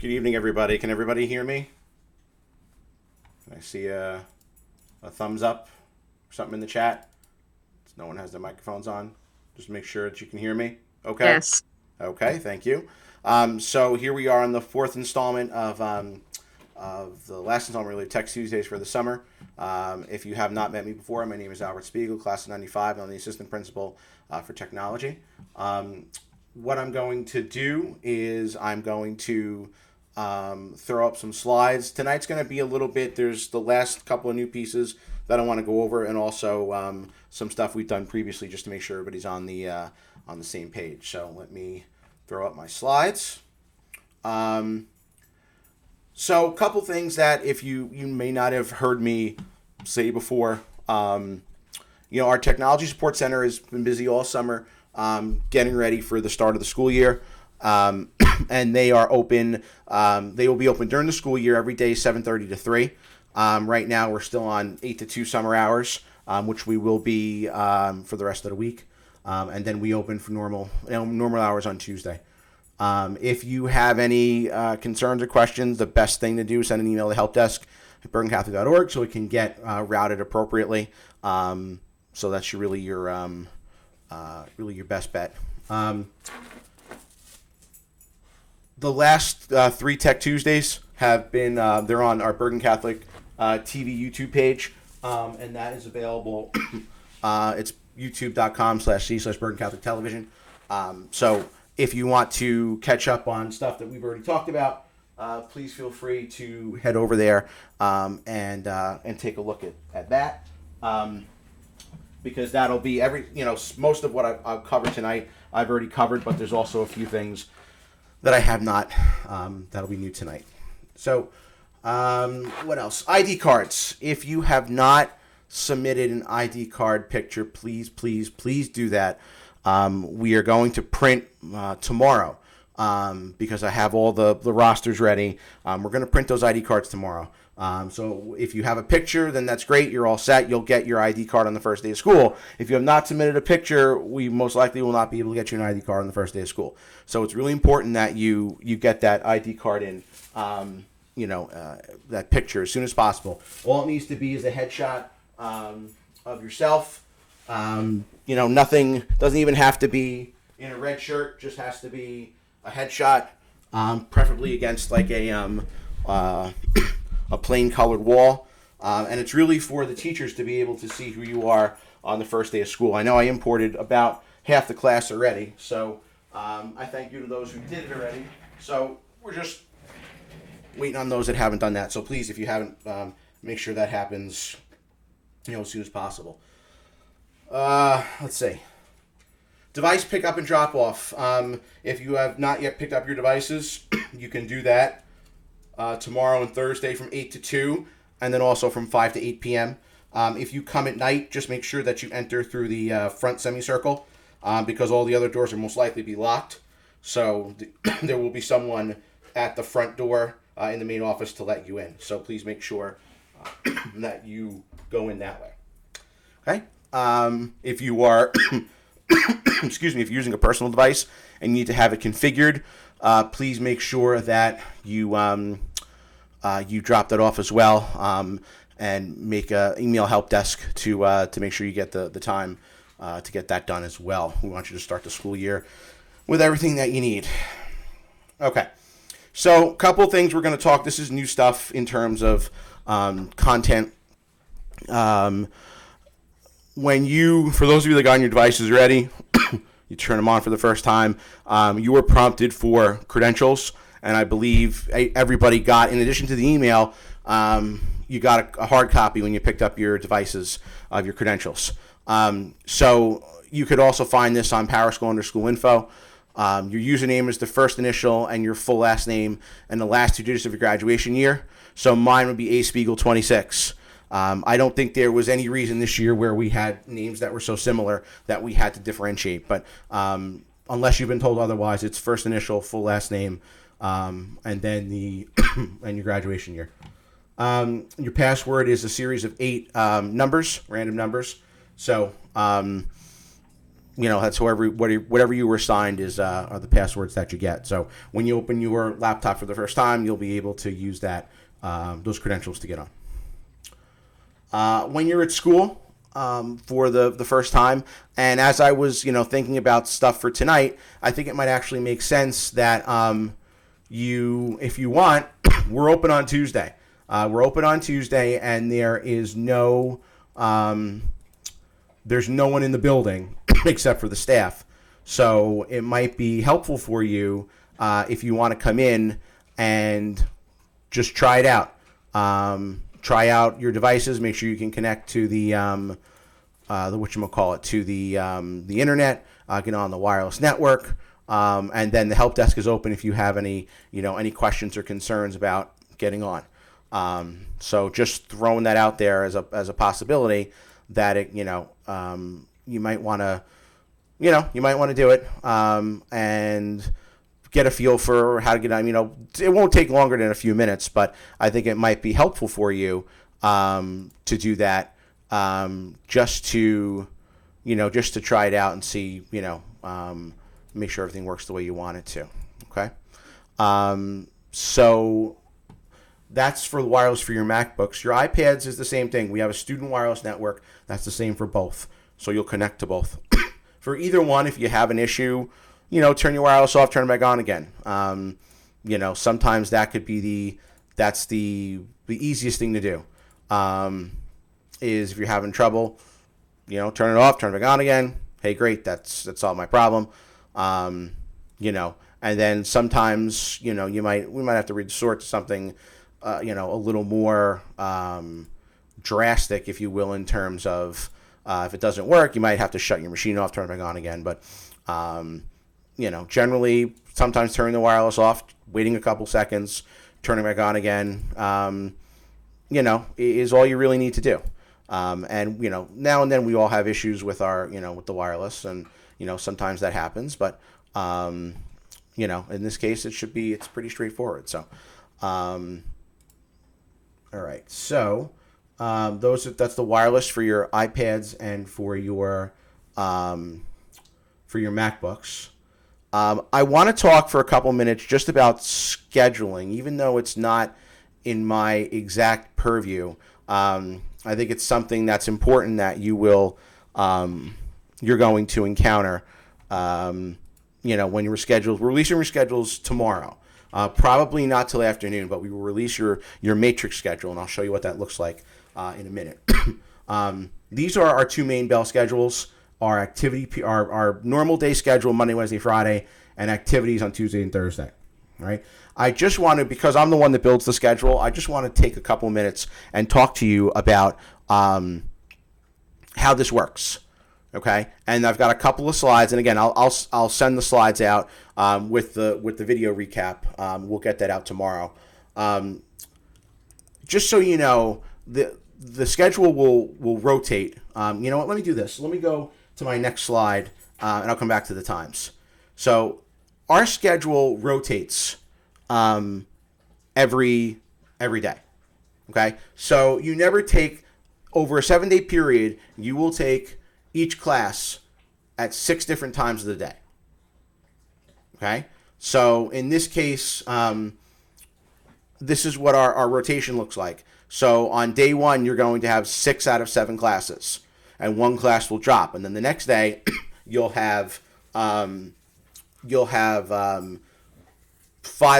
Good evening, everybody. Can everybody hear me? Can I see a thumbs up or something in the chat? No one has their microphones on. Just make sure that you can hear me. Okay? Yes. Okay, thank you. So here we are on the fourth installment of the last installment, really, Tech Tuesdays for the summer. If you have not met me before, my name is Albert Spiegel, class of 95, and I'm the assistant principal for technology. What I'm going to do is I'm going to throw up some slides. Tonight's going to be a little bit, there's the last couple of new pieces that I want to go over, and also some stuff we've done previously just to make sure everybody's on the same page. So let me throw up my slides. So a couple things that if you may not have heard me say before, our technology support center has been busy all summer getting ready for the start of the school year. And they are open. They will be open during the school year every day, 7:30 to 3. Right now, we're still on 8 to 2 summer hours, which we will be for the rest of the week. And then we open for normal hours on Tuesday. If you have any concerns or questions, the best thing to do is send an email to helpdesk@bergencatholic.org so it can get routed appropriately. So that's really your best bet. The last 3 Tech Tuesdays have been, they're on our Bergen Catholic TV YouTube page, and that is available. It's youtube.com/c/Bergen Catholic Television. So if you want to catch up on stuff that we've already talked about, please feel free to head over there and take a look at that. Because that'll be most of what I've covered tonight, I've already covered, but there's also a few things that I have not, that'll be new tonight. So, what else? ID cards. If you have not submitted an ID card picture, please do that. We are going to print tomorrow because I have all the rosters ready. We're going to print those ID cards tomorrow. So if you have a picture, then that's great. You're all set. You'll get your ID card on the first day of school. If you have not submitted a picture, we most likely will not be able to get you an ID card on the first day of school. So it's really important that you get that ID card in, that picture as soon as possible. All it needs to be is a headshot of yourself. Nothing, doesn't even have to be in a red shirt, just has to be a headshot, preferably against like a plain colored wall. And it's really for the teachers to be able to see who you are on the first day of school. I know I imported about half the class already, so I thank you to those who did it already. So we're just waiting on those that haven't done that. So please, if you haven't, make sure that happens, as soon as possible. Let's see. Device pickup and drop off. If you have not yet picked up your devices, you can do that tomorrow and Thursday from 8 to 2, and then also from 5 to 8 p.m. If you come at night, just make sure that you enter through the front semicircle because all the other doors will most likely be locked. So there will be someone at the front door in the main office to let you in. So please make sure that you go in that way. Okay? If you are, if you're using a personal device and you need to have it configured, please make sure that you drop that off as well, and make a email help desk to make sure you get the time to get that done as well. We want you to start the school year with everything that you need. Okay, so a couple things we're going to talk. This is new stuff in terms of content. For those of you that got your devices ready, you turn them on for the first time, you were prompted for credentials, and I believe everybody got, in addition to the email, you got a hard copy when you picked up your devices of your credentials. So you could also find this on PowerSchool _school_info. Your username is the first initial and your full last name and the last 2 digits of your graduation year. So mine would be aspiegel26. I don't think there was any reason this year where we had names that were so similar that we had to differentiate. But unless you've been told otherwise, it's first initial, full last name, and then and your graduation year. Your password is a series of 8 numbers, random numbers. So that's whatever you were assigned are the passwords that you get. So when you open your laptop for the first time, you'll be able to use those credentials to get on. When you're at school for the first time, and as I was thinking about stuff for tonight, I think it might actually make sense that if you want, we're open on Tuesday. We're open on Tuesday, and there's no one in the building except for the staff. So it might be helpful for you if you want to come in and just try it out. Try out your devices. Make sure you can connect to the internet. Get on the wireless network, and then the help desk is open if you have any questions or concerns about getting on. So just throwing that out there as a possibility that you might want to do it and get a feel for how to get on. It won't take longer than a few minutes, but I think it might be helpful for you to do that, just to try it out and see, make sure everything works the way you want it to. Okay. So that's for the wireless for your MacBooks. Your iPads is the same thing. We have a student wireless network. That's the same for both. So you'll connect to both. For either one, if you have an issue, turn your wireless off, turn it back on again. Sometimes that could be that's the easiest thing to do. Is if you're having trouble, turn it off, turn it back on again. Hey, great, that's solved my problem. And then sometimes, we might have to resort to something, a little more drastic, if you will, in terms of if it doesn't work, you might have to shut your machine off, turn it back on again. But, generally, sometimes turning the wireless off, waiting a couple seconds, turning it back on again, is all you really need to do. And, now and then we all have issues with with the wireless, and, sometimes that happens. But, in this case, it's pretty straightforward. So, all right. So, that's the wireless for your iPads and for your MacBooks. I want to talk for a couple minutes just about scheduling, even though it's not in my exact purview. I think it's something that's important that you're going to encounter. When we're releasing your schedules tomorrow. Probably not till afternoon, but we will release your matrix schedule, and I'll show you what that looks like in a minute. These are our two main bell schedules: our our normal day schedule, Monday, Wednesday, Friday, and activities on Tuesday and Thursday. All right. I just want to, because I'm the one that builds the schedule, I just want to take a couple minutes and talk to you about how this works. Okay, and I've got a couple of slides, and again, I'll send the slides out with the video recap. We'll get that out tomorrow. Just so you know, the schedule will rotate. You know what? Let me do this. Let me go to my next slide, and I'll come back to the times. So our schedule rotates every day. Okay, so you never take over a 7-day period. You will take each class at 6 different times of the day. Okay, so in this case, this is what our rotation looks like. So on day 1, you're going to have 6 out of 7 classes, and 1 class will drop, and then the next day you'll have 5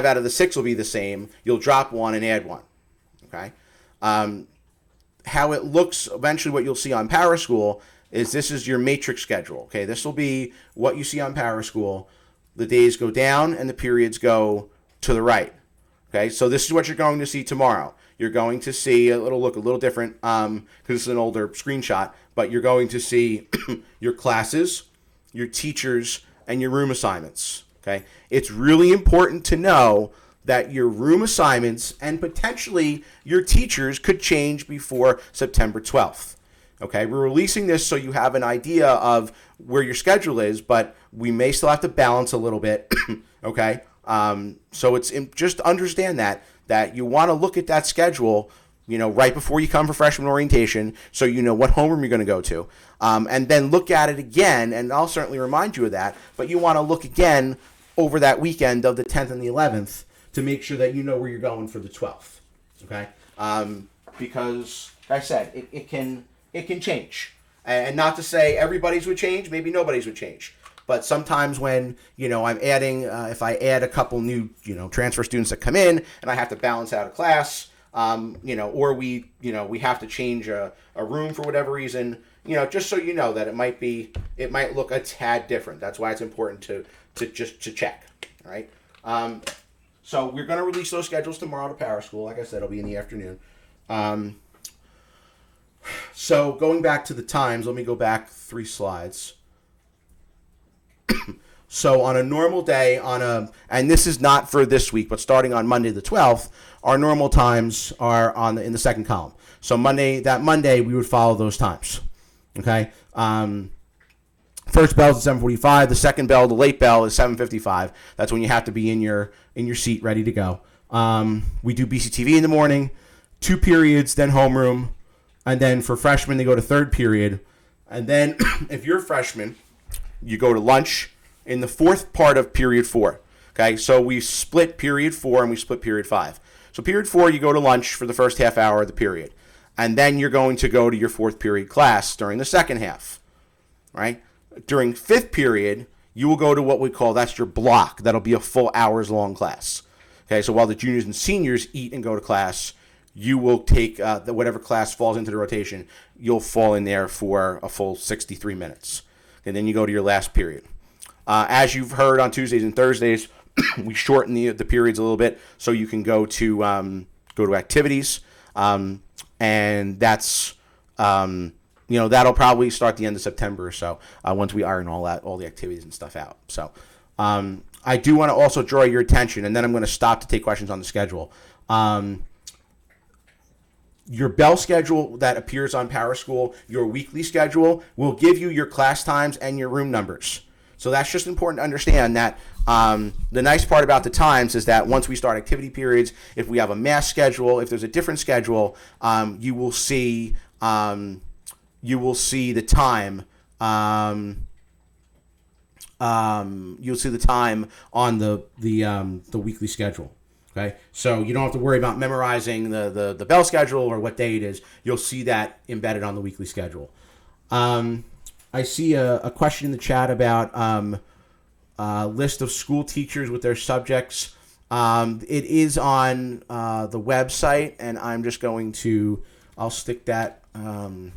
out of the 6 will be the same. You'll drop 1 and add 1. Okay, how it looks eventually, what you'll see on PowerSchool is this is your matrix schedule. Okay, this will be what you see on PowerSchool. The days go down and the periods go to the right. Okay, so this is what you're going to see tomorrow. You're going to see it'll look a little different because it's an older screenshot, but you're going to see your classes, your teachers, and your room assignments. Okay, it's really important to know that your room assignments and potentially your teachers could change before September 12th. Okay, we're releasing this so you have an idea of where your schedule is, but we may still have to balance a little bit. Okay, so just understand that you want to look at that schedule right before you come for freshman orientation, so you know what homeroom you're going to go to. And then look at it again, and I'll certainly remind you of that, but you want to look again over that weekend of the 10th and the 11th to make sure that you know where you're going for the 12th, okay? Because, like I said, it can change. And not to say everybody's would change, maybe nobody's would change. But sometimes when, I'm adding, if I add a couple new, transfer students that come in and I have to balance out a class, or we have to change a room for whatever reason, just so you know that it might look a tad different. That's why it's important to check, all right? So we're going to release those schedules tomorrow to Para School. Like I said, it'll be in the afternoon. So going back to the times, let me go back 3 slides. So on a normal day, and this is not for this week, but starting on Monday the 12th, our normal times are in the second column. So that Monday, we would follow those times. Okay. First bell is at 7:45. The second bell, the late bell, is 7:55. That's when you have to be in your seat, ready to go. We do BCTV in the morning, 2 periods, then homeroom, and then for freshmen they go to 3rd period, and then if you're a freshman, you go to lunch in the 4th part of period 4. Okay, so we split period 4 and we split period 5. So period 4, you go to lunch for the first half hour of the period, and then you're going to go to your 4th period class during the second half. Right? During 5th period, you will go to what we call, that's your block. That'll be a full hours long class. Okay, so while the juniors and seniors eat and go to class, you will take whatever class falls into the rotation, you'll fall in there for a full 63 minutes. And then you go to your last period. As you've heard on Tuesdays and Thursdays, we shorten the periods a little bit so you can go to activities, and that's that'll probably start the end of September or so once we iron all the activities and stuff out. So I do want to also draw your attention, and then I'm going to stop to take questions on the schedule. Your bell schedule that appears on Para School, your weekly schedule, will give you your class times and your room numbers. So that's just important to understand that the nice part about the times is that once we start activity periods, if we have a mass schedule, if there's a different schedule, you will see the time. You'll see the time on the weekly schedule. Okay, so you don't have to worry about memorizing the bell schedule or what day it is. You'll see that embedded on the weekly schedule. I see a question in the chat about list of school teachers with their subjects. It is on the website, and I'm just going to, I'll stick that in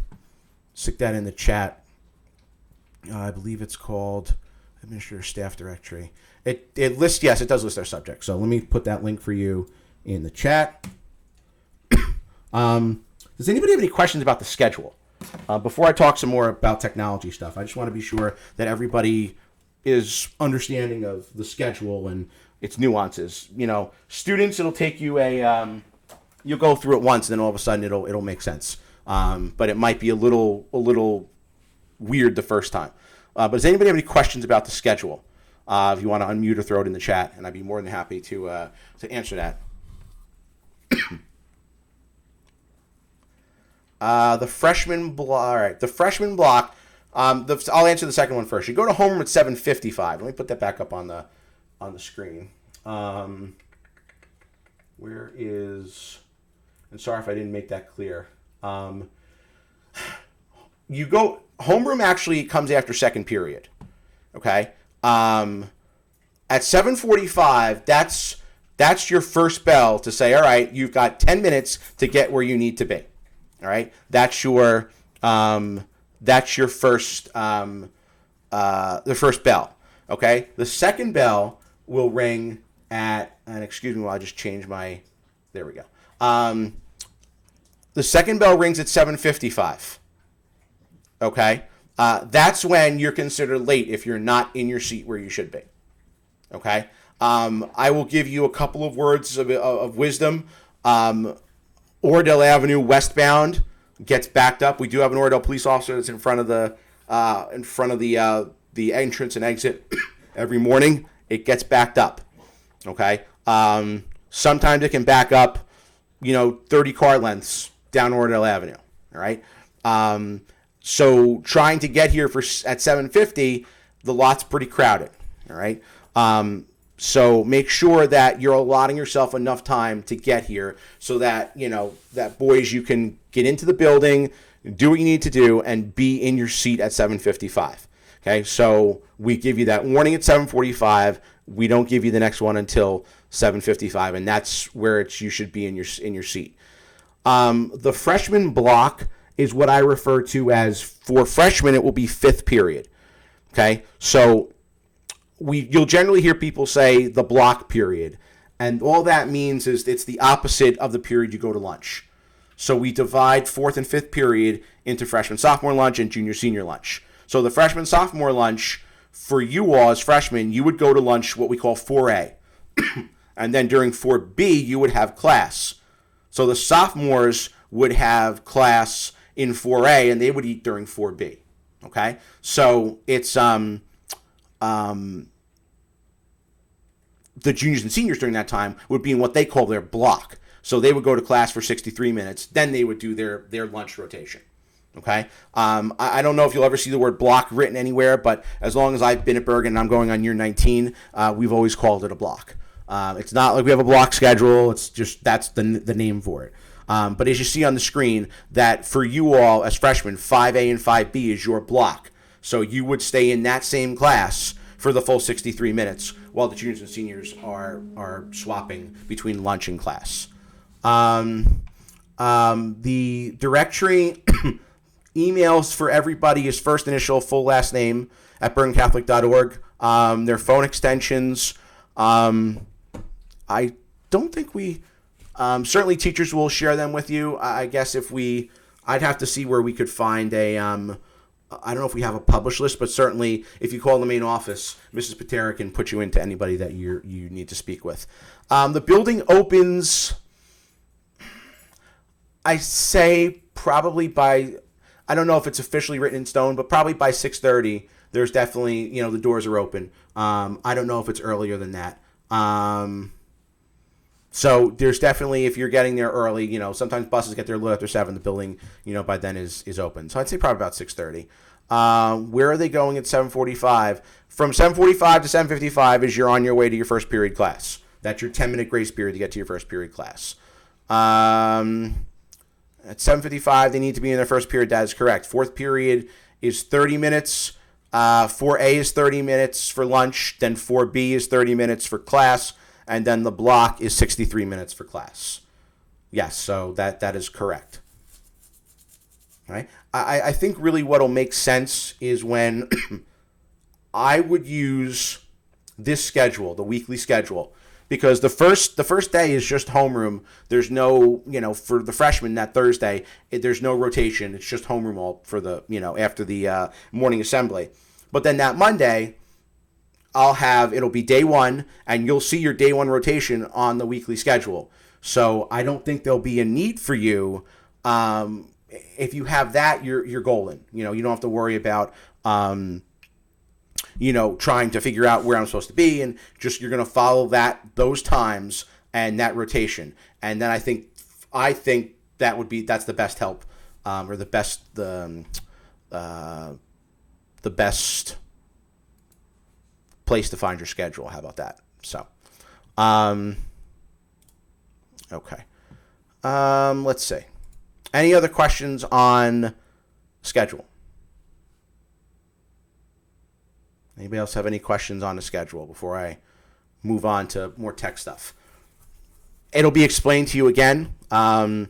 the chat. I believe it's called Administrator Staff Directory. It lists, yes, it does list our subjects. So let me put that link for you in the chat. Does anybody have any questions about the schedule? Before I talk some more about technology stuff, I just want to be sure that everybody is understanding of the schedule and its nuances. Students, it'll take you you'll go through it once, and then all of a sudden it'll make sense. But it might be a little weird the first time. But does anybody have any questions about the schedule? If you want to unmute or throw it in the chat, and I'd be more than happy to answer that. The freshman block. All right, the freshman block. I'll answer the second one first. You go to homeroom at 7:55. Let me put that back up on the screen. Where is? And sorry if I didn't make that clear. You go homeroom actually comes after second period. Okay. At 7:45, that's your first bell to say, all right, you've got 10 minutes to get where you need to be. All right, that's your first the first bell. Okay, the second bell will ring at, and excuse me while I just change my. There we go. The second bell rings at 7:55. Okay, that's when you're considered late if you're not in your seat where you should be. Okay, I will give you a couple of words of wisdom. Oradell Avenue westbound gets backed up. We do have an Oradell police officer that's in front of the entrance and exit every morning. It gets backed up. Okay. Sometimes it can back up 30 car lengths down Oradell Avenue. All right. So trying to get here at 7:50, the lot's pretty crowded. All right. So make sure that you're allotting yourself enough time to get here so that, that boys, you can get into the building, do what you need to do, and be in your seat at 7:55. Okay. So we give you that warning at 7:45. We don't give you the next one until 7:55, and that's where you should be in your seat. The freshman block is what I refer to as, for freshmen, it will be fifth period. Okay, so you'll generally hear people say the block period, and all that means is it's the opposite of the period you go to lunch. So we divide fourth and fifth period into freshman sophomore lunch and junior senior lunch. So the freshman sophomore lunch, for you all as freshmen, you would go to lunch what we call 4A. And then during 4B, you would have class. So the sophomores would have class in 4A, and they would eat during 4B. Okay? So it's the juniors and seniors during that time would be in what they call their block. So they would go to class for 63 minutes. Then they would do their lunch rotation. Okay? I don't know if you'll ever see the word block written anywhere, but as long as I've been at Bergen and I'm going on year 19, we've always called it a block. It's not like we have a block schedule. It's just that's the name for it. But as you see on the screen, that for you all as freshmen, 5A and 5B is your block. So you would stay in that same class for the full 63 minutes while the juniors and seniors are swapping between lunch and class. The directory emails for everybody is first initial, full last name at bergencatholic.org. Their phone extensions. I don't think we... certainly teachers will share them with you. I guess I'd have to see where we could find a... I don't know if we have a published list, but certainly if you call the main office, Mrs. Patera can put you into anybody that you need to speak with. The building opens, I say probably by... I don't know if it's officially written in stone, but probably by 6:30, there's definitely, the doors are open. I don't know if it's earlier than that. So there's definitely, if you're getting there early, sometimes buses get there a little after 7. The building, by then is open. So I'd say probably about 6:30. Where are they going at 7:45? From 7:45 to 7:55 is you're on your way to your first period class. That's your 10-minute grace period to get to your first period class. At 7:55, they need to be in their first period. That is correct. Fourth period is 30 minutes. 4A is 30 minutes for lunch. Then 4B is 30 minutes for class. And then the block is 63 minutes for class. Yes, so that is correct. All right. I think really what will make sense is when I would use this schedule, the weekly schedule, because the first day is just homeroom. There's no, for the freshmen that Thursday, there's no rotation. It's just homeroom all for the, after the morning assembly. But then that Monday, it'll be day one, and you'll see your day one rotation on the weekly schedule. So I don't think there'll be a need for you. If you have that, you're golden. You don't have to worry about, trying to figure out where I'm supposed to be, and just you're going to follow those times and that rotation. And then I think that's the best help, or the best place to find your schedule. How about that? So, okay. Let's see. Any other questions on schedule? Anybody else have any questions on the schedule before I move on to more tech stuff? It'll be explained to you again. I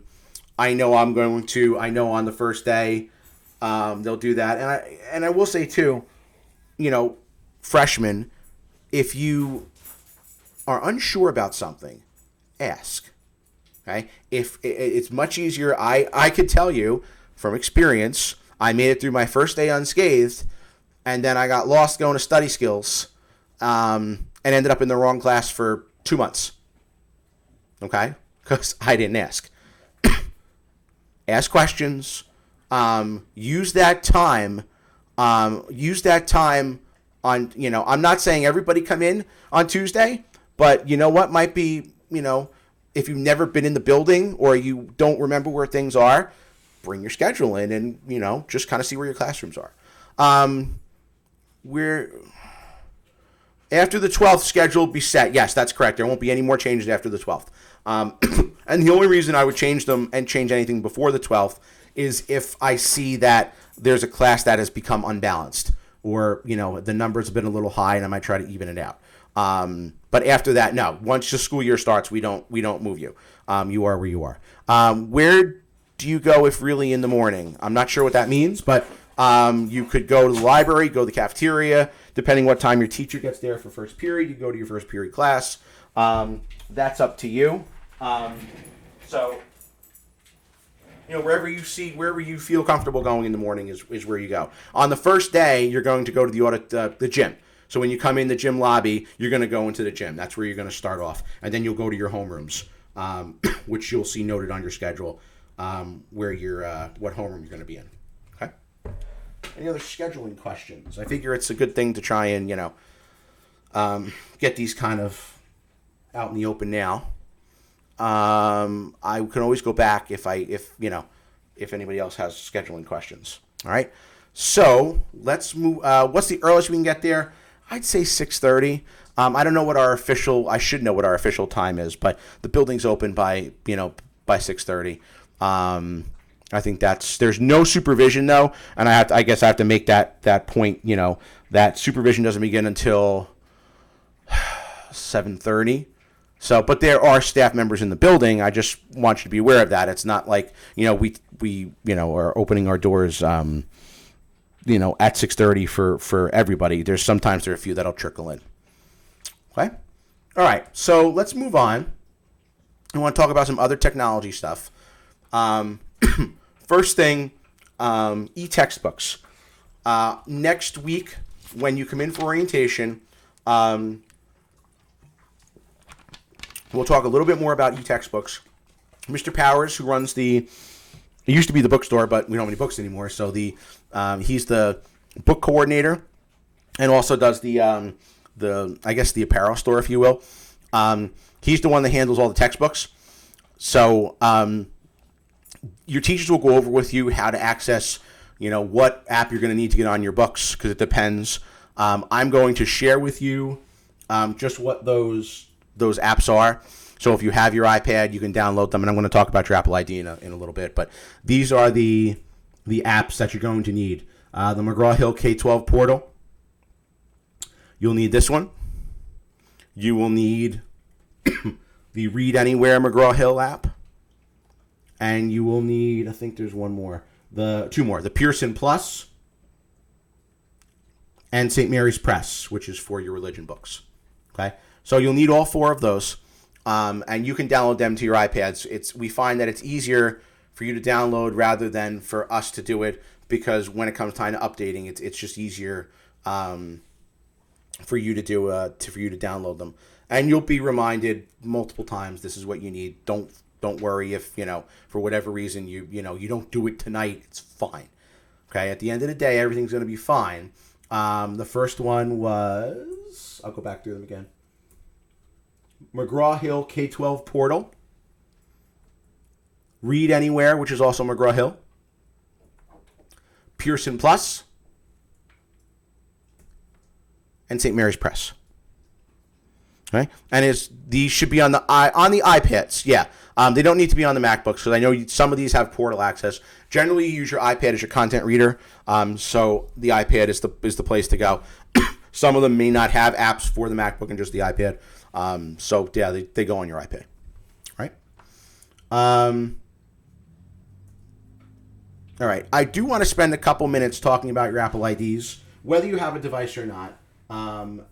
know on the first day, they'll do that. And I will say too, freshmen, if you are unsure about something, ask. Okay? If it's much easier, I could tell you from experience, I made it through my first day unscathed, and then I got lost going to study skills, and ended up in the wrong class for 2 months. Okay? Because I didn't ask. Ask questions. Use that time. On, I'm not saying everybody come in on Tuesday, but what might be, if you've never been in the building or you don't remember where things are, bring your schedule in and, just kind of see where your classrooms are. We're after the 12th, schedule will be set. Yes, that's correct. There won't be any more changes after the 12th. And the only reason I would change them and change anything before the 12th is if I see that there's a class that has become unbalanced or, the numbers have been a little high and I might try to even it out. But after that, no. Once the school year starts, we don't move you. You are where you are. Where do you go if really in the morning? I'm not sure what that means, but you could go to the library, go to the cafeteria, depending what time your teacher gets there for first period. You go to your first period class. That's up to you. So, wherever you feel comfortable going in the morning is where you go. On the first day, you're going to go to the gym. So when you come in the gym lobby, you're going to go into the gym. That's where you're going to start off. And then you'll go to your homerooms, which you'll see noted on your schedule, where what homeroom you're going to be in. Okay? Any other scheduling questions? I figure it's a good thing to try and, get these kind of out in the open now. I can always go back if anybody else has scheduling questions. All right. So let's move. What's the earliest we can get there? I'd say 6:30. I don't know what I should know what our official time is, but the building's open by 6:30. I think there's no supervision though. And I guess I have to make that point, that supervision doesn't begin until 7:30. So, but there are staff members in the building. I just want you to be aware of that. It's not like, we are opening our doors, at 6:30 for everybody. Sometimes there are a few that'll trickle in. Okay. All right. So let's move on. I want to talk about some other technology stuff. First thing, e-textbooks. Next week, when you come in for orientation, we'll talk a little bit more about e-textbooks. Mr. Powers, who runs it used to be the bookstore, but we don't have any books anymore. So he's the book coordinator, and also does the apparel store, if you will. He's the one that handles all the textbooks. So your teachers will go over with you how to access, what app you're going to need to get on your books, because it depends. I'm going to share with you just what those apps are. So if you have your iPad, you can download them, and I'm going to talk about your Apple ID in a little bit. But these are the apps that you're going to need. The McGraw-Hill K-12 portal. You'll need this one. You will need the Read Anywhere McGraw-Hill app. And you will need, I think there's one more. Two more. The Pearson Plus and St. Mary's Press, which is for your religion books. Okay? So you'll need all four of those. And you can download them to your iPads. We find that it's easier for you to download rather than for us to do it, because when it comes time to updating, it's just easier for you to download them. And you'll be reminded multiple times this is what you need. Don't worry if for whatever reason you don't do it tonight. It's fine. Okay. At the end of the day, everything's going to be fine. The first one was, I'll go back through them again. McGraw-Hill K-12 portal. Read Anywhere, which is also McGraw-Hill. Pearson Plus. And St. Mary's Press. Okay? And these should be on the iPads. Yeah. They don't need to be on the MacBooks, because I know some of these have portal access. Generally, you use your iPad as your content reader. So the iPad is the place to go. Some of them may not have apps for the MacBook and just the iPad. So yeah, they go on your iPad. Right? All right. I do want to spend a couple minutes talking about your Apple IDs, whether you have a device or not.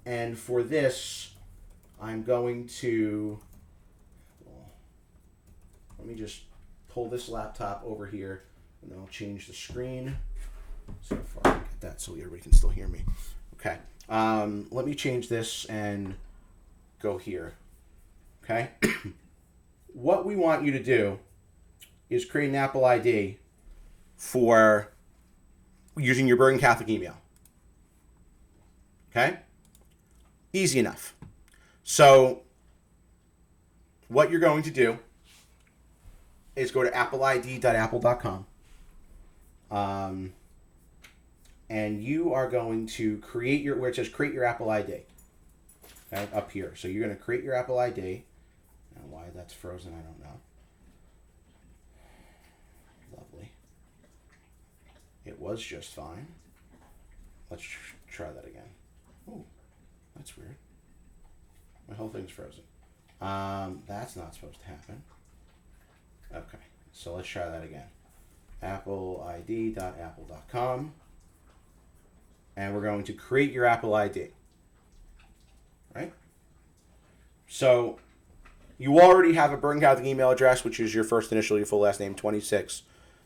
And for this, I'm going to, let me just pull this laptop over here, and I'll change the screen. So far, I get that so everybody can still hear me. Okay. Let me change this and go here. Okay. What we want you to do is create an Apple ID for using your Bergen Catholic email. Okay? Easy enough. So what you're going to do is go to appleid.apple.com. And you are going to create your, where it says create your Apple ID. Okay, up here. So you're going to create your Apple ID. And why that's frozen, I don't know. Lovely. It was just fine. Let's try that again. Oh, that's weird. My whole thing's frozen. That's not supposed to happen. Okay, so let's try that again. appleid.apple.com. And we're going to create your Apple ID. Right? So you already have a Bergen Catholic email address, which is your first initial, your full last name, 26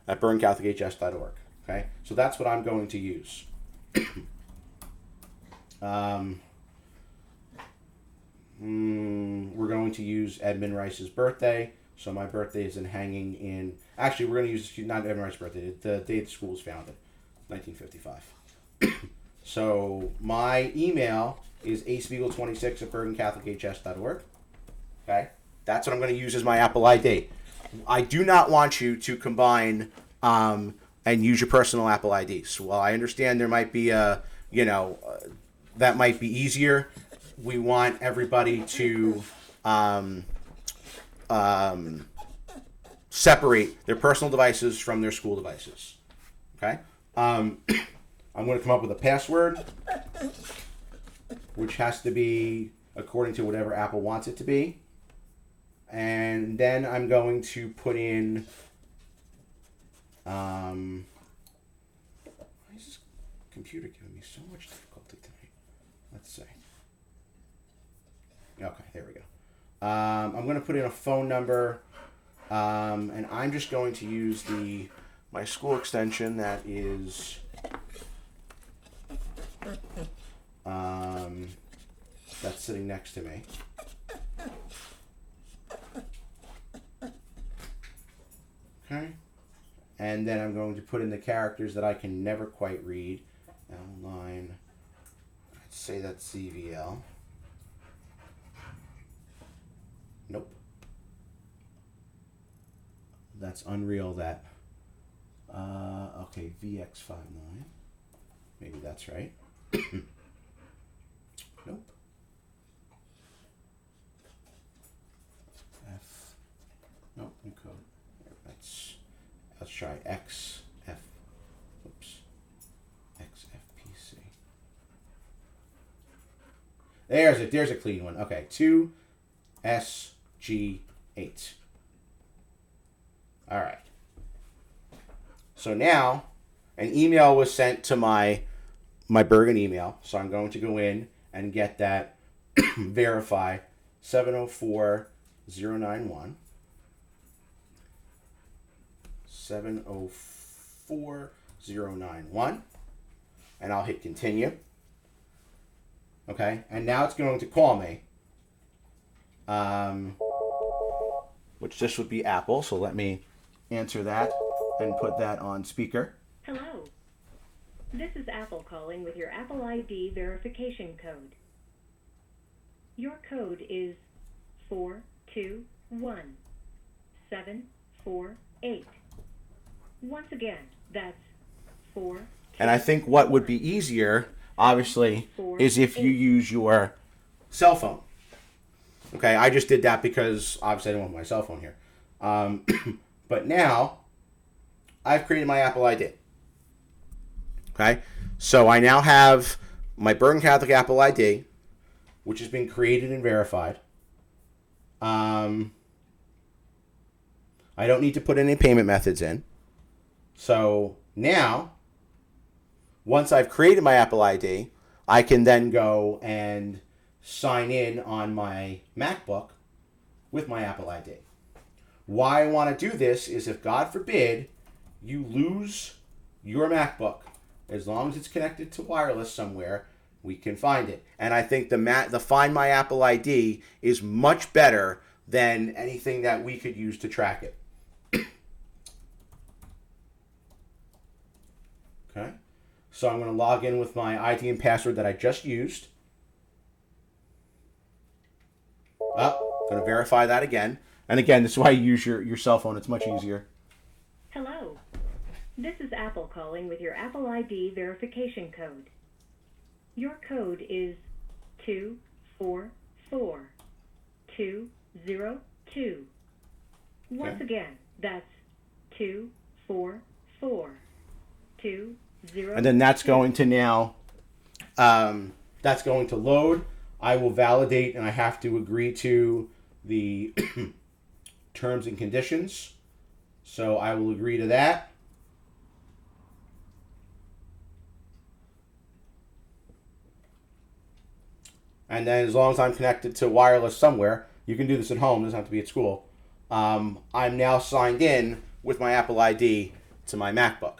at bergencatholichs.org. Okay? So that's what I'm going to use. We're going to use Edmund Rice's birthday. So my birthday isn't hanging in... Actually, we're going to use... Not Edmund Rice's birthday. The date the school was founded. 1955. So my email is aspiegel26 at bergencatholichs.org. Okay? That's what I'm going to use as my Apple ID. I do not want you to combine and use your personal Apple ID. So while I understand there might be a... that might be easier. We want everybody to separate their personal devices from their school devices. Okay? I'm going to come up with a password, which has to be according to whatever Apple wants it to be. And then I'm going to put in... why is this computer giving me so much difficulty tonight? Let's see. Okay, there we go. I'm going to put in a phone number, and I'm just going to use my school extension that is that's sitting next to me. Okay, and then I'm going to put in the characters that I can never quite read. L9. Let's say that's CVL. Nope. That's Unreal. That. Okay, VX59. Maybe that's right. Nope. F. Nope. New code. Let's try XF. Oops. XFPC. There's a clean one. Okay, 2SG8. All right. So now, an email was sent to my Bergen email. So I'm going to go in and get that verify 704091. 704091. And I'll hit continue. Okay, and now it's going to call me. Which this would be Apple, so let me answer that and put that on speaker. Hello. This is Apple calling with your Apple ID verification code. Your code is 421748. Once again, that's 4. And I think what would be easier, obviously, is if you use your cell phone. Okay, I just did that because obviously I don't want my cell phone here. But now, I've created my Apple ID. Okay, so I now have my Bergen Catholic Apple ID, which has been created and verified. I don't need to put any payment methods in. So now, once I've created my Apple ID, I can then go and sign in on my MacBook with my Apple ID. Why I want to do this is if, God forbid, you lose your MacBook, as long as it's connected to wireless somewhere, we can find it. And I think the Find My Apple ID is much better than anything that we could use to track it. Okay, so I'm going to log in with my ID and password that I just used. Oh, going to verify that again. And again, this is why you use your cell phone. It's much easier. Hello. This is Apple calling with your Apple ID verification code. Your code is 244202. Once again, that's 244202. And then that's going to now, that's going to load. I will validate, and I have to agree to the terms and conditions. So I will agree to that. And then as long as I'm connected to wireless somewhere, you can do this at home, it doesn't have to be at school. I'm now signed in with my Apple ID to my MacBook.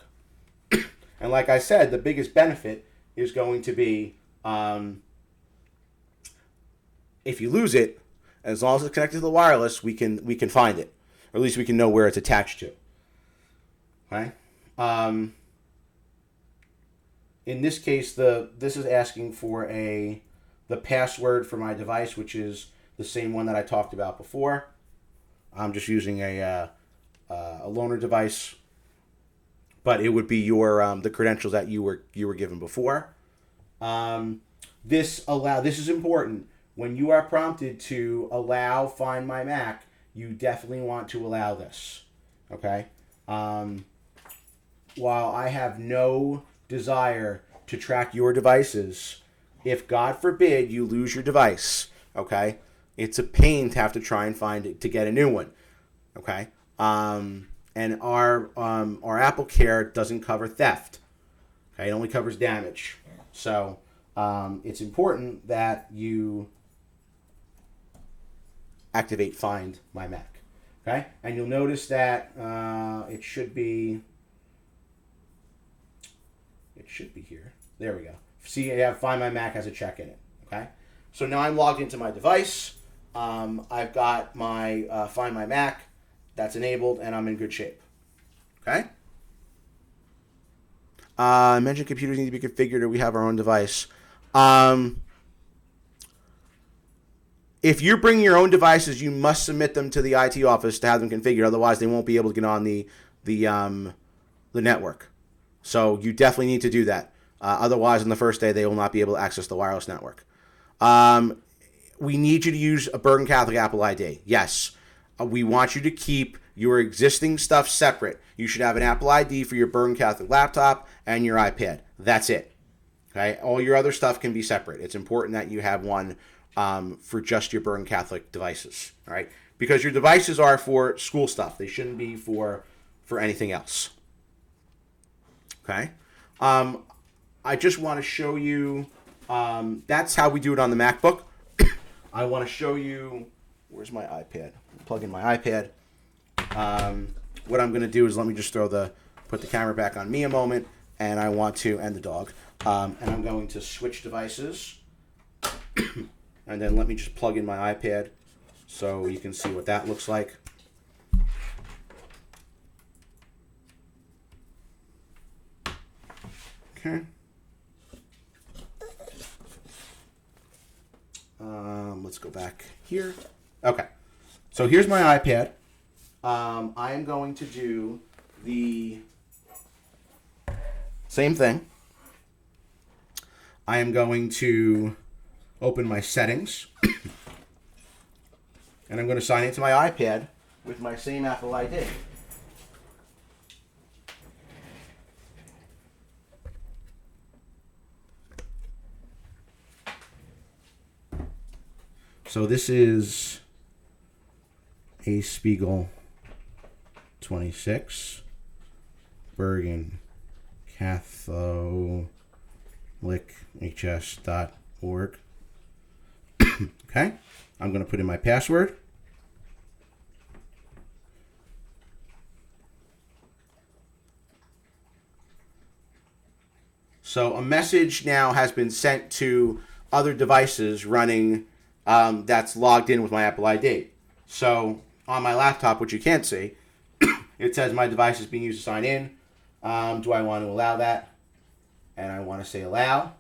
And like I said, the biggest benefit is going to be if you lose it, as long as it's connected to the wireless, we can find it. Or at least we can know where it's attached to. Okay? In this case, this is asking for the password for my device, which is the same one that I talked about before. I'm just using a loaner device, but it would be your the credentials that you were given before. This is important. When you are prompted to allow Find My Mac, you definitely want to allow this. Okay. While I have no desire to track your devices, if God forbid you lose your device, okay, it's a pain to have to try and find it to get a new one, okay. And our Apple Care doesn't cover theft. Okay, it only covers damage. So it's important that you activate Find My Mac. Okay, and you'll notice that it should be here. There we go. See, I have Find My Mac has a check in it. Okay, so now I'm logged into my device. I've got my Find My Mac that's enabled, and I'm in good shape. Okay. I mentioned computers need to be configured, or we have our own device. If you bring your own devices, you must submit them to the IT office to have them configured. Otherwise, they won't be able to get on the network. So you definitely need to do that. Otherwise, on the first day, they will not be able to access the wireless network. We need you to use a Bergen Catholic Apple ID. Yes. We want you to keep your existing stuff separate. You should have an Apple ID for your Bergen Catholic laptop and your iPad. That's it. Okay. All your other stuff can be separate. It's important that you have one for just your Bergen Catholic devices. All right. Because your devices are for school stuff. They shouldn't be for anything else. Okay. I just want to show you. That's how we do it on the MacBook. I want to show you. Where's my iPad? Plug in my iPad. What I'm going to do is let me just put the camera back on me a moment, and I want to, and the dog, and I'm going to switch devices, and then let me just plug in my iPad so you can see what that looks like. Okay. Let's go back here. Okay. So here's my iPad. I am going to do the same thing. I am going to open my settings. And I'm going to sign into my iPad with my same Apple ID. So this is A Spiegel 26, Bergen Catholic HS.org. Okay, I'm going to put in my password. So a message now has been sent to other devices running that's logged in with my Apple ID. So on my laptop, which you can't see, it says my device is being used to sign in. Do I want to allow that? And I want to say allow.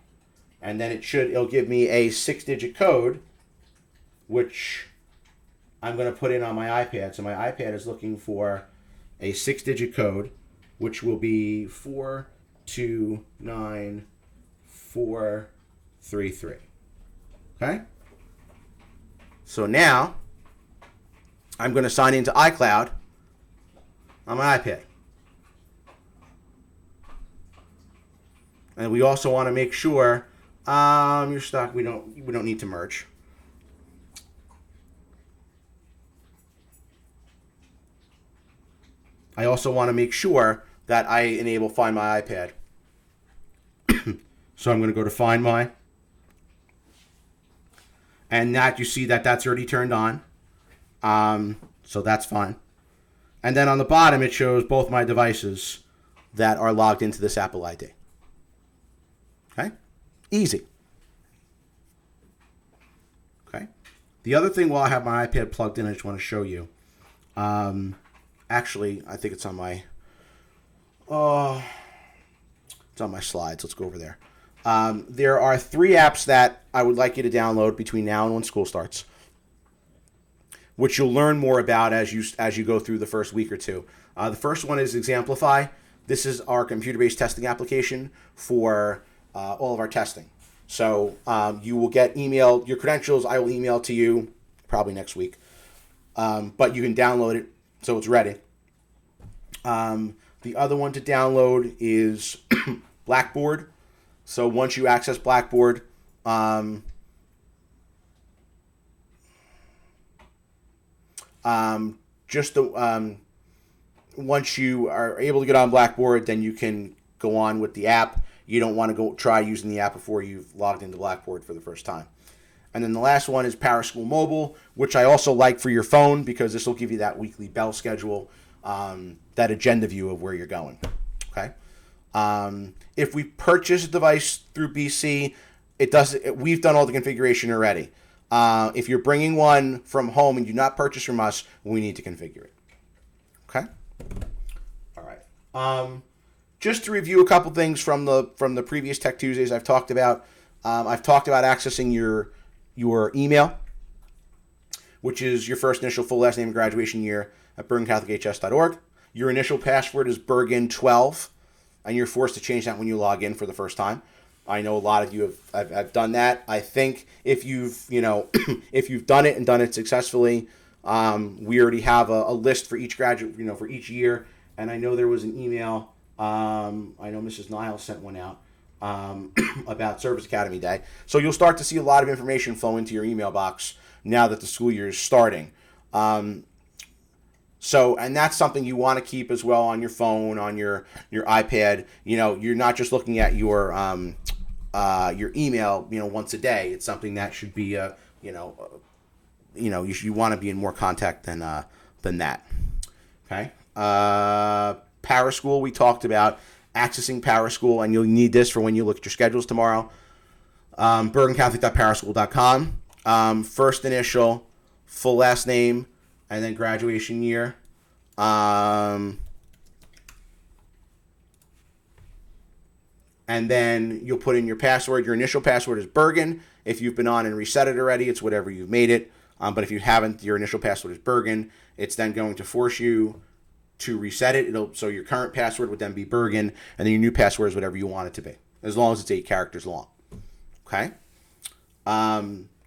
And then it'll give me a 6-digit code, which I'm going to put in on my iPad. So my iPad is looking for a 6-digit code, which will be 429433. Okay? So now I'm going to sign into iCloud on my iPad. And we also want to make sure your stock we don't need to merge. I also want to make sure that I enable Find My iPad. So I'm going to go to Find My. And that you see that's already turned on. So that's fine. And then on the bottom, it shows both my devices that are logged into this Apple ID. Okay? Easy. Okay? The other thing while I have my iPad plugged in, I just want to show you. Actually, I think it's on my slides. Let's go over there. There are 3 apps that I would like you to download between now and when school starts, which you'll learn more about as you go through the first week or two. The first one is Examplify. This is our computer-based testing application for all of our testing. So you will get email, your credentials I will email to you probably next week. But you can download it so it's ready. The other one to download is Blackboard. So once you access Blackboard, once you are able to get on Blackboard, then you can go on with the app. You don't want to go try using the app before you've logged into Blackboard for the first time. And then the last one is PowerSchool Mobile, which I also like for your phone because this will give you that weekly bell schedule, that agenda view of where you're going. Okay. If we purchase a device through BC, we've done all the configuration already. If you're bringing one from home and you not purchase from us, we need to configure it. Okay. All right. Just to review a couple things from the previous Tech Tuesdays I've talked about. I've talked about accessing your email, which is your first initial, full last name, and graduation year at bergencatholichs.org. Your initial password is Bergen12, and you're forced to change that when you log in for the first time. I know a lot of you have done that. I think if you've if you've done it and done it successfully, we already have a list for each graduate, for each year. And I know there was an email. I know Mrs. Niles sent one out about Service Academy Day. So you'll start to see a lot of information flow into your email box now that the school year is starting. And that's something you want to keep as well on your phone, on your iPad. You're not just looking at your email, once a day. It's something that should be, you want to be in more contact than that. Okay. PowerSchool, we talked about accessing PowerSchool, and you'll need this for when you look at your schedules tomorrow. bergencatholic.powerschool.com. First initial, full last name, and then graduation year. And then you'll put in your password. Your initial password is Bergen. If you've been on and reset it already, it's whatever you've made it. But if you haven't, your initial password is Bergen. It's then going to force you to reset it. So your current password would then be Bergen, and then your new password is whatever you want it to be, as long as it's 8 characters long. Okay?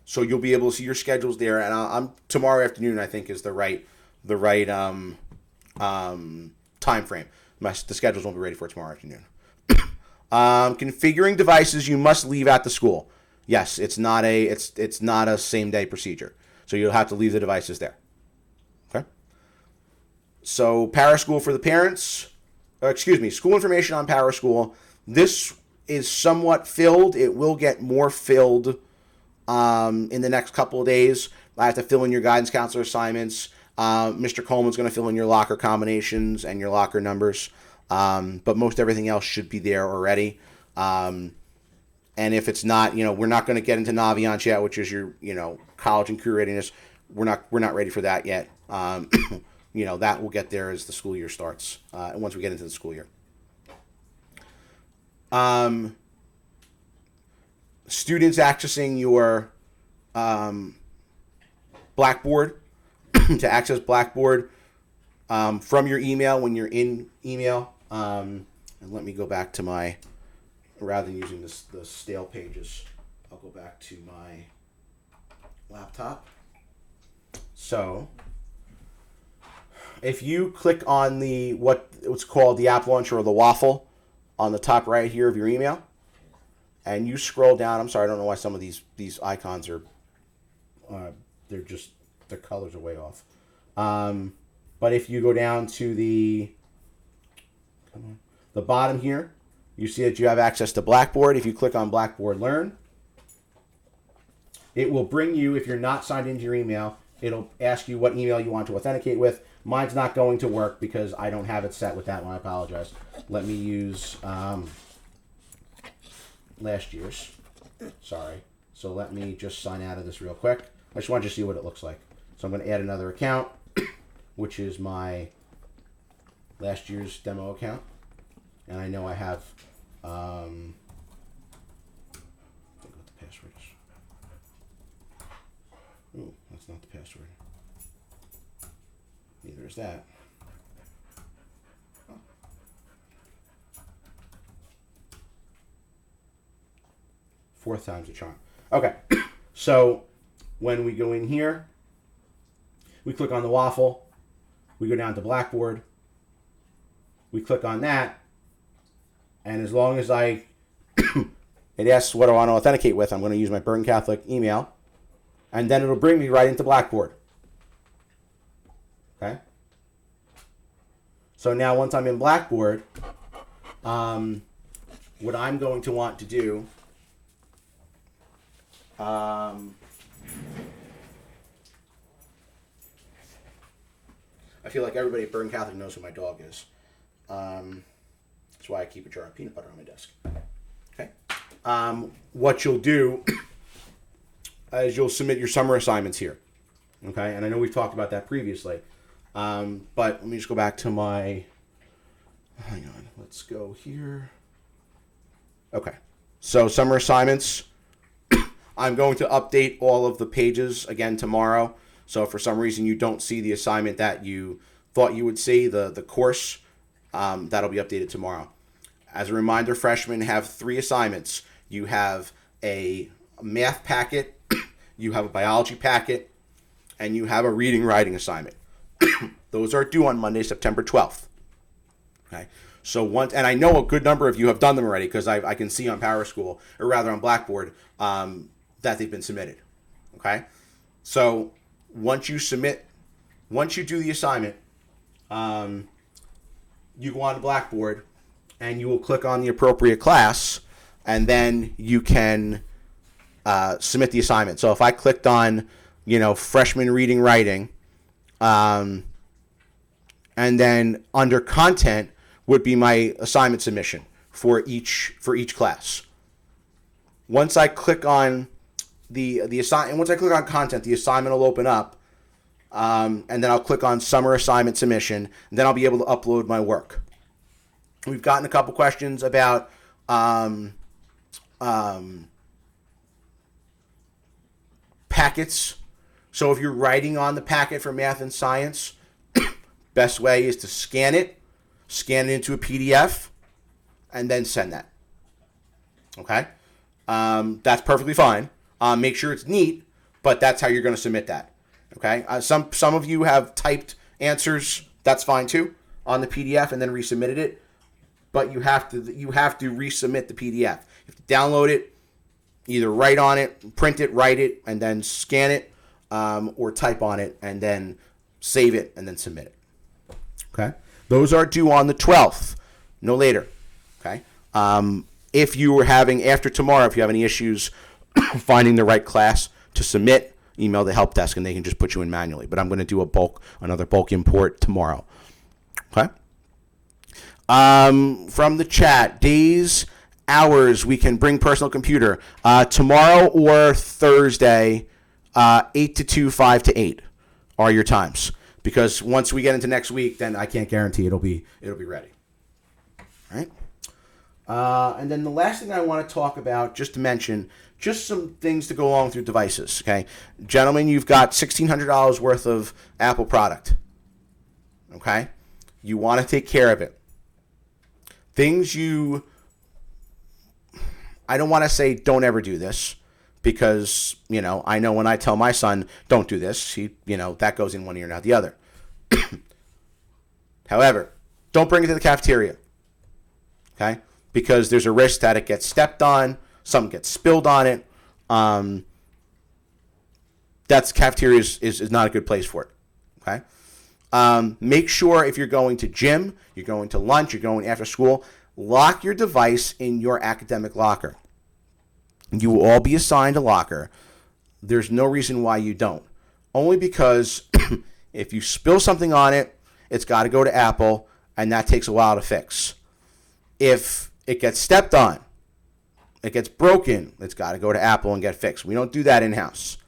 So you'll be able to see your schedules there, and I'm tomorrow afternoon, I think, is the right time frame. The schedules won't be ready for tomorrow afternoon. Configuring devices you must leave at the school. Yes, it's not a same day procedure. So you'll have to leave the devices there. Okay? So PowerSchool for the parents, school information on PowerSchool. This is somewhat filled. It will get more filled in the next couple of days. I have to fill in your guidance counselor assignments. Mr. Coleman's going to fill in your locker combinations and your locker numbers. But most everything else should be there already. And if it's not, we're not going to get into Naviance yet, which is your, college and career readiness. We're not ready for that yet. That will get there as the school year starts, and once we get into the school year. Students accessing your Blackboard. to access Blackboard from your email when you're in email. And let me go back to my, rather than using the stale pages, I'll go back to my laptop. So if you click on the what's called the app launcher or the waffle on the top right here of your email, and you scroll down, I'm sorry, I don't know why some of these icons are their colors are way off. But if you go down to the bottom here, you see that you have access to Blackboard. If you click on Blackboard Learn, it will bring you, if you're not signed into your email, it'll ask you what email you want to authenticate with. Mine's not going to work because I don't have it set with that one. I apologize. Let me use last year's. Sorry. So let me just sign out of this real quick. I just want you to see what it looks like. So I'm going to add another account, which is my last year's demo account. And I know I have, I think what the password is. Ooh, that's not the password. Neither is that. Oh. Fourth time's a charm. Okay, so when we go in here, we click on the waffle, we go down to Blackboard, we click on that, and as long as it asks what I want to authenticate with, I'm going to use my Bergen Catholic email, and then it'll bring me right into Blackboard. Okay? So now once I'm in Blackboard, what I'm going to want to do, I feel like everybody at Bergen Catholic knows who my dog is. That's why I keep a jar of peanut butter on my desk. Okay. What you'll do is you'll submit your summer assignments here. Okay. And I know we've talked about that previously. But let me just go back to my, hang on, let's go here. Okay. So summer assignments, I'm going to update all of the pages again tomorrow. So if for some reason you don't see the assignment that you thought you would see, the course, that'll be updated tomorrow. As a reminder, freshmen have 3 assignments. You have a math packet, you have a biology packet, and you have a reading writing assignment. Those are due on Monday, September 12th. Okay. So once, and I know a good number of you have done them already because I can see on PowerSchool, or rather on Blackboard, that they've been submitted. Okay. So once you do the assignment, you go on to Blackboard and you will click on the appropriate class, and then you can submit the assignment. So if I clicked on, freshman reading writing, and then under content would be my assignment submission for each class. Once I click on once I click on content, the assignment will open up, and then I'll click on summer assignment submission, and then I'll be able to upload my work. We've gotten a couple questions about packets. So if you're writing on the packet for math and science, best way is to scan it into a PDF, and then send that. Okay? That's perfectly fine. Make sure it's neat, but that's how you're going to submit that. Okay? Some of you have typed answers. That's fine too on the PDF and then resubmitted it. But you have to resubmit the PDF. You have to download it, either write on it, print it, write it, and then scan it, or type on it and then save it and then submit it. Okay? Those are due on the 12th, no later. Okay? If you were having, after tomorrow, if you have any issues finding the right class to submit, email the help desk and they can just put you in manually. But I'm going to do another bulk import tomorrow. Okay? From the chat, days, hours we can bring personal computer. Tomorrow or Thursday, 8 to 2, 5 to 8 are your times. Because once we get into next week, then I can't guarantee it'll be ready. All right? And then the last thing I want to talk about, just to mention, just some things to go along with your devices, okay? Gentlemen, you've got $1,600 worth of Apple product, okay? You want to take care of it. I don't want to say don't ever do this, because, I know when I tell my son, don't do this, that goes in one ear and out the other. However, don't bring it to the cafeteria, okay? Because there's a risk that it gets stepped on, something gets spilled on it. Cafeteria is not a good place for it, okay? Make sure if you're going to gym, you're going to lunch, you're going after school, lock your device in your academic locker. You will all be assigned a locker. There's no reason why you don't. Only because if you spill something on it, it's got to go to Apple, and that takes a while to fix. If it gets stepped on, it gets broken, it's got to go to Apple and get fixed. We don't do that in-house,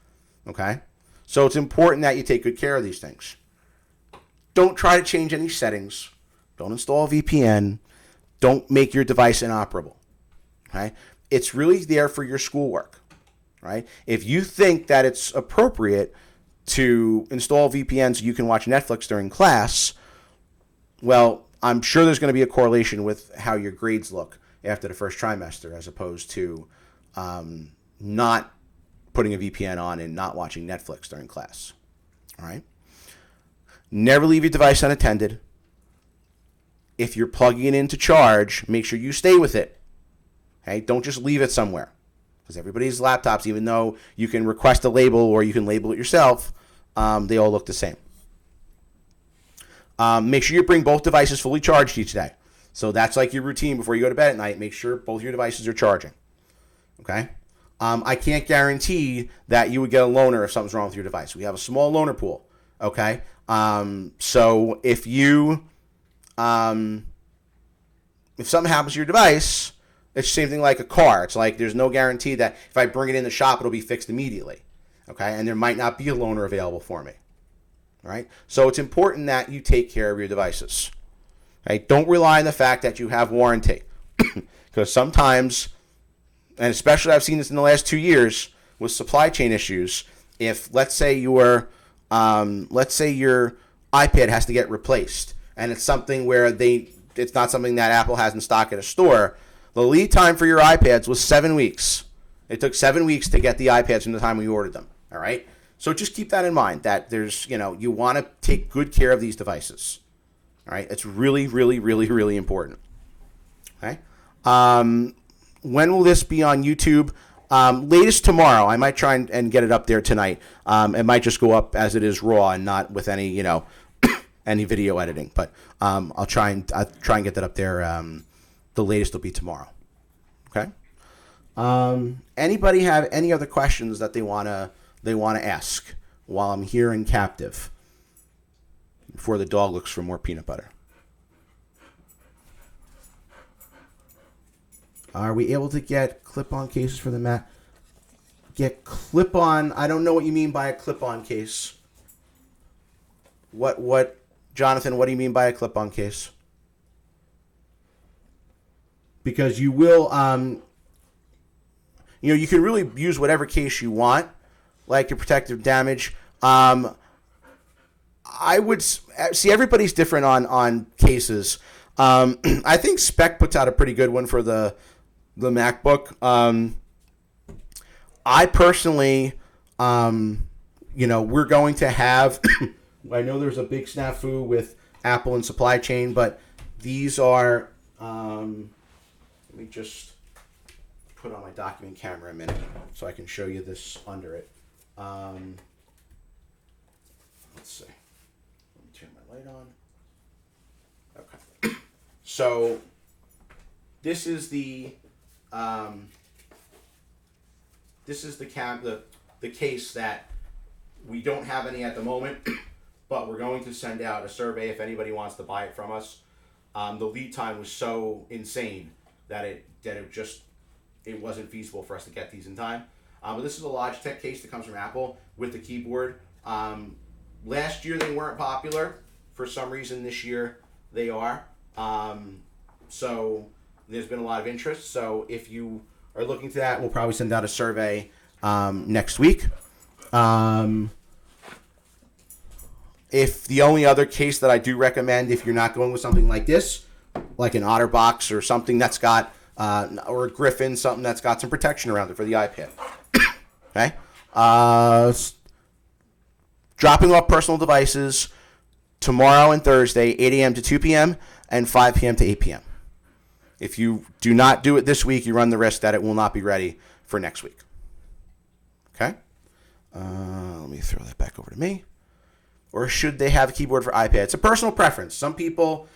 okay? So it's important that you take good care of these things. Don't try to change any settings. Don't install a VPN. Don't make your device inoperable, okay? It's really there for your schoolwork, right? If you think that it's appropriate to install VPN so you can watch Netflix during class, well, I'm sure there's going to be a correlation with how your grades look after the first trimester, as opposed to not putting a VPN on and not watching Netflix during class, all right? Never leave your device unattended. If you're plugging it in to charge, make sure you stay with it. Okay? Don't just leave it somewhere. Because everybody's laptops, even though you can request a label or you can label it yourself, they all look the same. Make sure you bring both devices fully charged each day. So that's like your routine before you go to bed at night. Make sure both your devices are charging. Okay? I can't guarantee that you would get a loaner if something's wrong with your device. We have a small loaner pool. Okay? So if something happens to your device, it's the same thing like a car. It's like there's no guarantee that if I bring it in the shop, it'll be fixed immediately. Okay? And there might not be a loaner available for me. All right? So it's important that you take care of your devices. Okay? Don't rely on the fact that you have warranty. Because sometimes, and especially I've seen this in the last 2 years with supply chain issues, if let's say your iPad has to get replaced, and it's something where it's not something that Apple has in stock at a store, the lead time for your iPads was 7 weeks. It took 7 weeks to get the iPads from the time we ordered them. All right? So just keep that in mind, that there's, you want to take good care of these devices. All right? It's really, really, really, really important. Okay? When will this be on YouTube? Latest tomorrow. I might try and get it up there tonight. It might just go up as it is raw and not with any, any video editing. But I'll try and get that up there. The latest will be tomorrow. Okay. Anybody have any other questions that they wanna ask while I'm here in captive? Before the dog looks for more peanut butter. Are we able to get clip-on cases for the Mac? Get clip-on. I don't know what you mean by a clip-on case. What, Jonathan? What do you mean by a clip-on case? Because you will, you can really use whatever case you want, like your protective damage. I would see everybody's different on cases. I think Spec puts out a pretty good one for the MacBook. I personally, we're going to have, I know there's a big snafu with Apple and supply chain, but these are, let me just put on my document camera a minute so I can show you this under it. Let's see. Let me turn my light on. Okay. So this is the case that we don't have any at the moment, but we're going to send out a survey if anybody wants to buy it from us. The lead time was so insane that it wasn't feasible for us to get these in time. But this is a Logitech case that comes from Apple with the keyboard. Last year they weren't popular. For some reason this year they are. So there's been a lot of interest. So if you are looking to that. We'll probably send out a survey next week. If the only other case that I do recommend, if you're not going with something like this, like an OtterBox or something that's got, or a Griffin, something that's got some protection around it for the iPad. Okay? Dropping off personal devices tomorrow and Thursday, 8 a.m. to 2 p.m. and 5 p.m. to 8 p.m. If you do not do it this week, you run the risk that it will not be ready for next week. Okay? Let me throw that back over to me. Or should they have a keyboard for iPad? It's a personal preference. Some people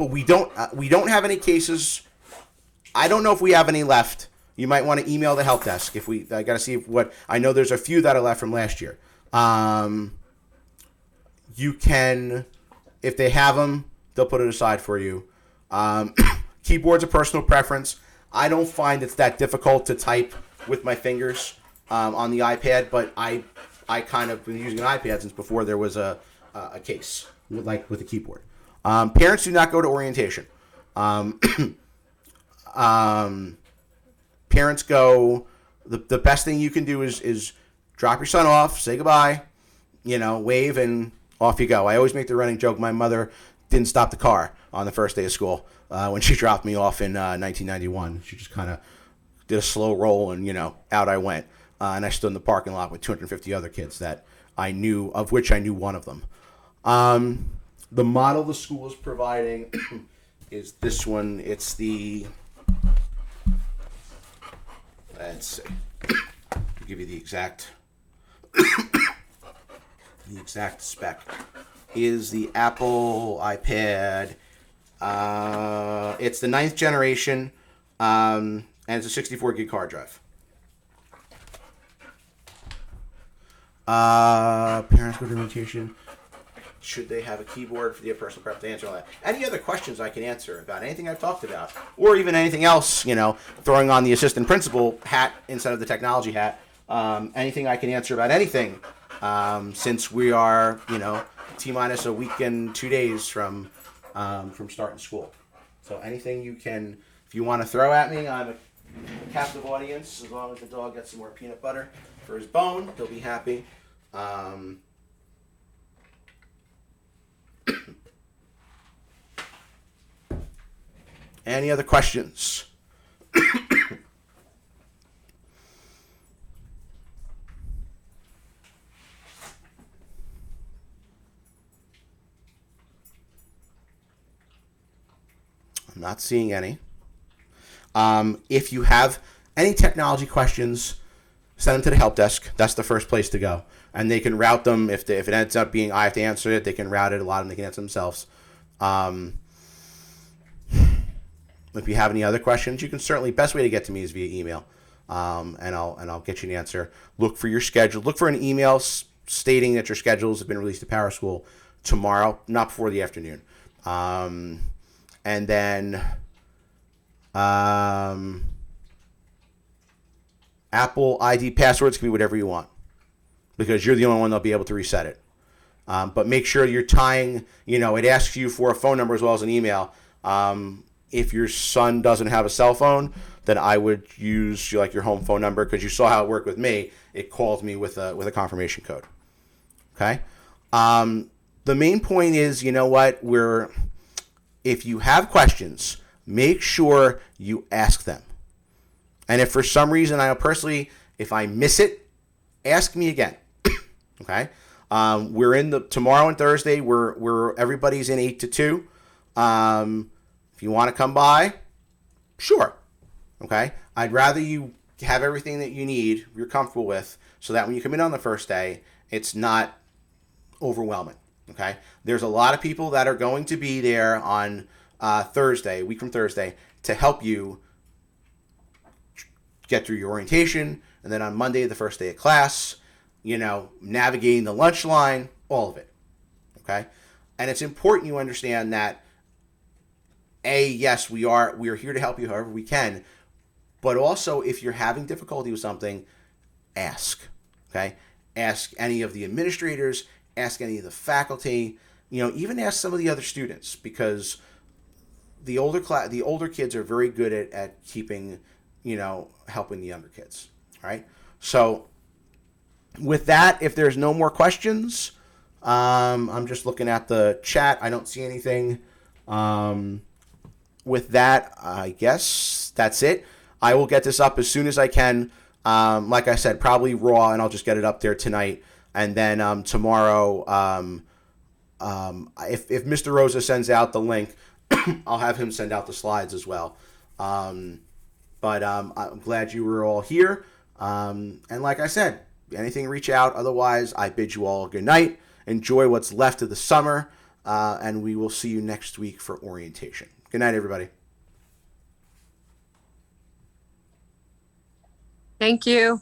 we don't have any cases. I don't know if we have any left. You might want to email the help desk I got to see what I know. There's a few that are left from last year. You can, if they have them, they'll put it aside for you. Keyboard's a personal preference. I don't find it's that difficult to type with my fingers on the iPad, but I kind of been using an iPad since before there was a case with a keyboard. Parents do not go to orientation. Parents go. The best thing you can do is drop your son off, say goodbye, wave, and off you go. I always make the running joke. My mother didn't stop the car on the first day of school when she dropped me off in 1991. She just kind of did a slow roll, and out I went. And I stood in the parking lot with 250 other kids that I knew, of which I knew one of them. The model the school is providing is this one. It's the, let's see, I'll give you the exact spec. Is the Apple iPad. It's the 9th generation, and it's a 64 gig hard drive. Parents go to orientation. Should they have a keyboard for the personal preference to answer all that? Any other questions I can answer about anything I've talked about, or even anything else, throwing on the assistant principal hat instead of the technology hat. Anything I can answer about anything, since we are, T-minus a week and 2 days from starting school. So anything if you want to throw at me, I'm a captive audience. As long as the dog gets some more peanut butter for his bone, he'll be happy. Any other questions? I'm not seeing any. If you have any technology questions, send them to the help desk. That's the first place to go. And they can route them. If it ends up being I have to answer it, they can route it. A lot of them they can answer themselves. If you have any other questions, you can certainly, best way to get to me is via email. And I'll get you an answer. Look for your schedule. Look for an email stating that your schedules have been released to Power School tomorrow, not before the afternoon. And then Apple ID passwords can be whatever you want, because you're the only one that'll be able to reset it. But make sure you're tying, it asks you for a phone number as well as an email. If your son doesn't have a cell phone, then I would use your home phone number, because you saw how it worked with me. It called me with a confirmation code. Okay. The main point is, if you have questions, make sure you ask them. And if for some reason, I know personally, if I miss it, ask me again. Okay. We're in tomorrow and Thursday. We're everybody's in 8 to 2. If you want to come by, sure. Okay. I'd rather you have everything that you need, you're comfortable with, so that when you come in on the first day, it's not overwhelming. Okay. There's a lot of people that are going to be there on Thursday, a week from Thursday, to help you get through your orientation, and then on Monday, the first day of class, navigating the lunch line, all of it. Okay. And it's important you understand that, yes, we are here to help you however we can, but also if you're having difficulty with something, ask. Okay. Ask any of the administrators, ask any of the faculty, even ask some of the other students, because the older kids are very good at keeping helping the younger kids. All right. So with that, if there's no more questions, I'm just looking at the chat. I don't see anything. With that, I guess that's it. I will get this up as soon as I can. Like I said, probably raw, and I'll just get it up there tonight. And then tomorrow, if Mr. Rosa sends out the link, I'll have him send out the slides as well. But I'm glad you were all here. And like I said, anything, reach out. Otherwise, I bid you all a good night. Enjoy what's left of the summer. And we will see you next week for orientation. Good night, everybody. Thank you.